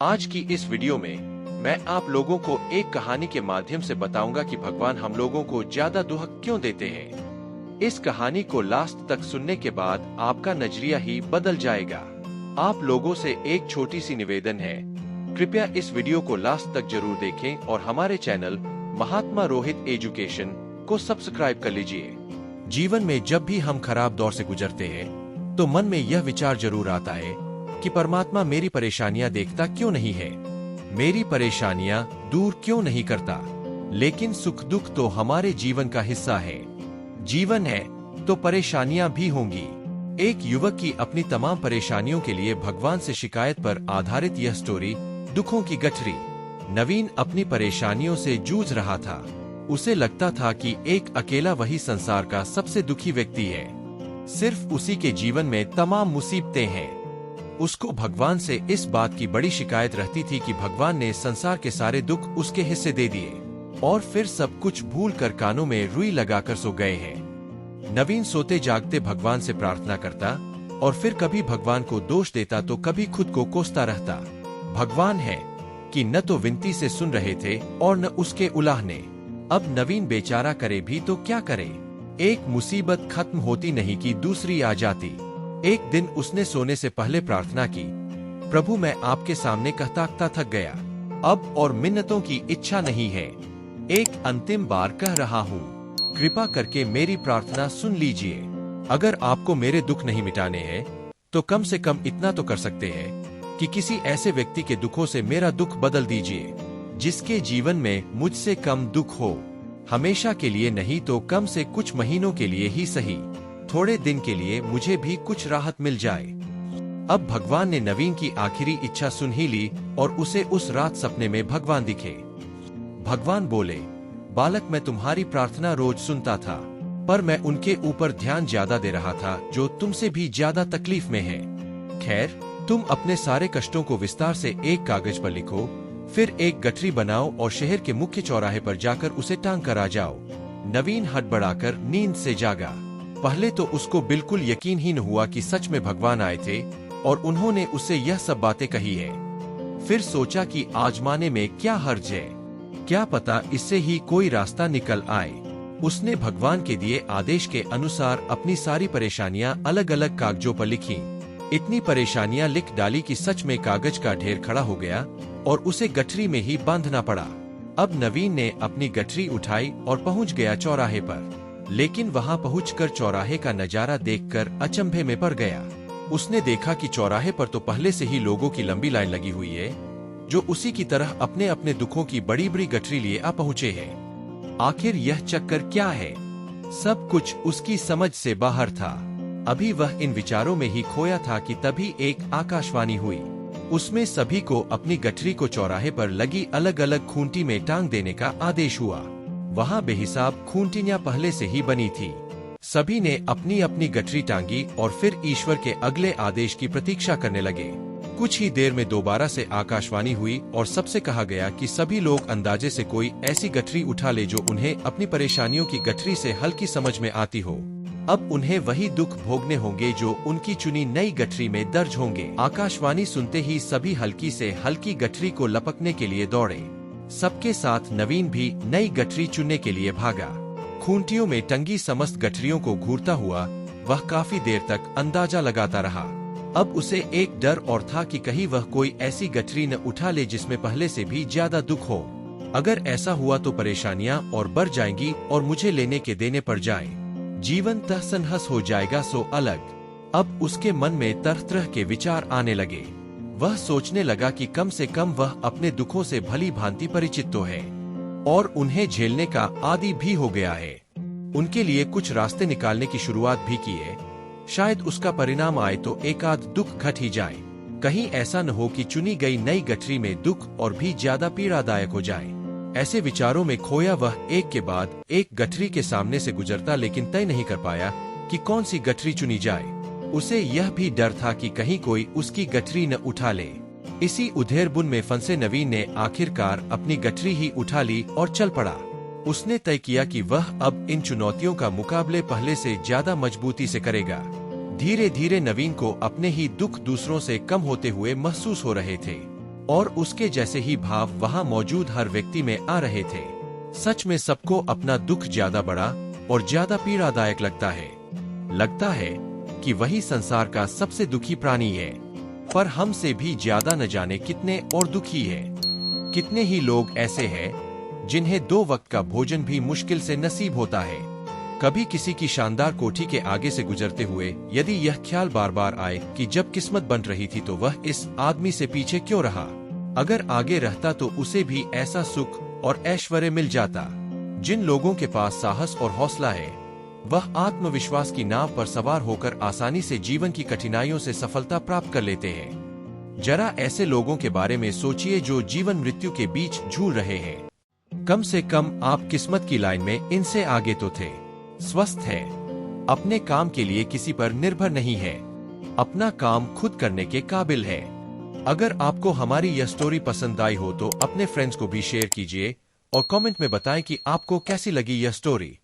आज की इस वीडियो में मैं आप लोगों को एक कहानी के माध्यम से बताऊंगा कि भगवान हम लोगों को ज्यादा दुख क्यों देते हैं। इस कहानी को लास्ट तक सुनने के बाद आपका नजरिया ही बदल जाएगा। आप लोगों से एक छोटी सी निवेदन है, कृपया इस वीडियो को लास्ट तक जरूर देखें और हमारे चैनल महात्मा रोहित एजुकेशन को सब्सक्राइब कर लीजिए। जीवन में जब भी हम खराब दौर से गुजरते हैं तो मन में यह विचार जरूर आता है कि परमात्मा मेरी परेशानियां देखता क्यों नहीं है, मेरी परेशानियां दूर क्यों नहीं करता। लेकिन सुख दुख तो हमारे जीवन का हिस्सा है। जीवन है तो परेशानियां भी होंगी। एक युवक की अपनी तमाम परेशानियों के लिए भगवान से शिकायत पर आधारित यह स्टोरी दुखों की गठरी। नवीन अपनी परेशानियों से जूझ रहा था। उसे लगता था कि एक अकेला वही संसार का सबसे दुखी व्यक्ति है। सिर्फ उसी के जीवन में तमाम मुसीबतें हैं। उसको भगवान से इस बात की बड़ी शिकायत रहती थी कि भगवान ने संसार के सारे दुख उसके हिस्से दे दिए और फिर सब कुछ भूल कर कानों में रुई लगाकर सो गए हैं। नवीन सोते जागते भगवान से प्रार्थना करता और फिर कभी भगवान को दोष देता तो कभी खुद को कोसता रहता। भगवान है कि न तो विनती से सुन रहे थे और न उसके उलाहने। अब नवीन बेचारा करे भी तो क्या करे। एक मुसीबत खत्म होती नहीं कि दूसरी आ जाती। एक दिन उसने सोने से पहले प्रार्थना की, प्रभु मैं आपके सामने कहता थक गया, अब और मिन्नतों की इच्छा नहीं है। एक अंतिम बार कह रहा हूँ, कृपा करके मेरी प्रार्थना सुन लीजिए। अगर आपको मेरे दुख नहीं मिटाने हैं तो कम से कम इतना तो कर सकते हैं कि किसी ऐसे व्यक्ति के दुखों से मेरा दुख बदल दीजिए जिसके जीवन में मुझसे कम दुख हो। हमेशा के लिए नहीं तो कम से कुछ महीनों के लिए ही सही, थोड़े दिन के लिए मुझे भी कुछ राहत मिल जाए। अब भगवान ने नवीन की आखिरी इच्छा सुन ही ली और उसे उस रात सपने में भगवान दिखे। भगवान बोले, बालक मैं तुम्हारी प्रार्थना रोज सुनता था, पर मैं उनके ऊपर ध्यान ज्यादा दे रहा था जो तुमसे भी ज्यादा तकलीफ में है। खैर, तुम अपने सारे कष्टों को विस्तार से एक कागज पर लिखो, फिर एक गठरी बनाओ और शहर के मुख्य चौराहे पर जाकर उसे टांग कर आ जाओ। नवीन हड़बड़ाकर नींद से जागा। पहले तो उसको बिल्कुल यकीन ही न हुआ कि सच में भगवान आए थे और उन्होंने उसे यह सब बातें कही है। फिर सोचा कि आजमाने में क्या हर्ज है, क्या पता इससे ही कोई रास्ता निकल आए। उसने भगवान के दिए आदेश के अनुसार अपनी सारी परेशानियां अलग अलग कागजों पर लिखी। इतनी परेशानियां लिख डाली कि सच में कागज का ढेर खड़ा हो गया और उसे गठरी में ही बांधना पड़ा। अब नवीन ने अपनी गठरी उठाई और पहुंच गया चौराहे पर। लेकिन वहां पहुंचकर चौराहे का नजारा देखकर अचंभे में पड़ गया। उसने देखा कि चौराहे पर तो पहले से ही लोगों की लंबी लाइन लगी हुई है जो उसी की तरह अपने अपने दुखों की बड़ी बड़ी गठरी लिए आ पहुंचे हैं। आखिर यह चक्कर क्या है? सब कुछ उसकी समझ से बाहर था। अभी वह इन विचारों में ही खोया था कि तभी एक आकाशवाणी हुई। उसमें सभी को अपनी गठरी को चौराहे पर लगी अलग अलग खूंटी में टांग देने का आदेश हुआ। वहाँ बेहिसाब खूंटियां पहले से ही बनी थी। सभी ने अपनी अपनी गठरी टांगी और फिर ईश्वर के अगले आदेश की प्रतीक्षा करने लगे। कुछ ही देर में दोबारा से आकाशवाणी हुई और सबसे कहा गया कि सभी लोग अंदाजे से कोई ऐसी गठरी उठा ले जो उन्हें अपनी परेशानियों की गठरी से हल्की समझ में आती हो। अब उन्हें वही दुख भोगने होंगे जो उनकी चुनी नई गठरी में दर्ज होंगे। आकाशवाणी सुनते ही सभी हल्की से हल्की गठरी को लपकने के लिए दौड़े। सबके साथ नवीन भी नई गठरी चुनने के लिए भागा। खूंटियों में टंगी समस्त गठरियों को घूरता हुआ वह काफी देर तक अंदाजा लगाता रहा। अब उसे एक डर और था कि कहीं वह कोई ऐसी गठरी न उठा ले जिसमें पहले से भी ज्यादा दुख हो। अगर ऐसा हुआ तो परेशानियां और बढ़ जाएंगी और मुझे लेने के देने पड़ जाएं। जीवन तहस नहस हो जाएगा सो अलग। अब उसके मन में तरह तरह के विचार आने लगे। वह सोचने लगा कि कम से कम वह अपने दुखों से भली भांति परिचित तो है और उन्हें झेलने का आदी भी हो गया है। उनके लिए कुछ रास्ते निकालने की शुरुआत भी की है। शायद उसका परिणाम आए तो एक आध दुख घट ही जाए। कहीं ऐसा न हो कि चुनी गई नई गठरी में दुख और भी ज्यादा पीड़ादायक हो जाए। ऐसे विचारों में खोया वह एक के बाद एक गठरी के सामने से गुजरता, लेकिन तय नहीं कर पाया कि कौन सी गठरी चुनी जाए। उसे यह भी डर था कि कहीं कोई उसकी गठरी न उठा ले। इसी उधेड़बुन में फंसे नवीन ने आखिरकार अपनी गठरी ही उठा ली और चल पड़ा। उसने तय किया कि वह अब इन चुनौतियों का मुकाबले पहले से ज्यादा मजबूती से करेगा। धीरे धीरे नवीन को अपने ही दुख दूसरों से कम होते हुए महसूस हो रहे थे। और उसके जैसे ही भाव वहां मौजूद हर व्यक्ति में आ रहे थे। सच में सबको अपना दुख ज्यादा बड़ा और ज्यादा पीड़ादायक लगता है कि वही संसार का सबसे दुखी प्राणी है। पर हमसे भी ज्यादा न जाने कितने और दुखी है। कितने ही लोग ऐसे हैं जिन्हें 2 वक्त का भोजन भी मुश्किल से नसीब होता है। कभी किसी की शानदार कोठी के आगे से गुजरते हुए यदि यह ख्याल बार बार आए कि जब किस्मत बन रही थी तो वह इस आदमी से पीछे क्यों रहा, अगर आगे रहता तो उसे भी ऐसा सुख और ऐश्वर्य मिल जाता। जिन लोगों के पास साहस और हौसला है वह आत्मविश्वास की नाव पर सवार होकर आसानी से जीवन की कठिनाइयों से सफलता प्राप्त कर लेते हैं। जरा ऐसे लोगों के बारे में सोचिए जो जीवन मृत्यु के बीच झूल रहे हैं। कम से कम आप किस्मत की लाइन में इनसे आगे तो थे। स्वस्थ है, अपने काम के लिए किसी पर निर्भर नहीं है, अपना काम खुद करने के काबिल है। अगर आपको हमारी यह स्टोरी पसंद आई हो तो अपने फ्रेंड्स को भी शेयर कीजिए और कमेंट में बताएं कि आपको कैसी लगी यह स्टोरी।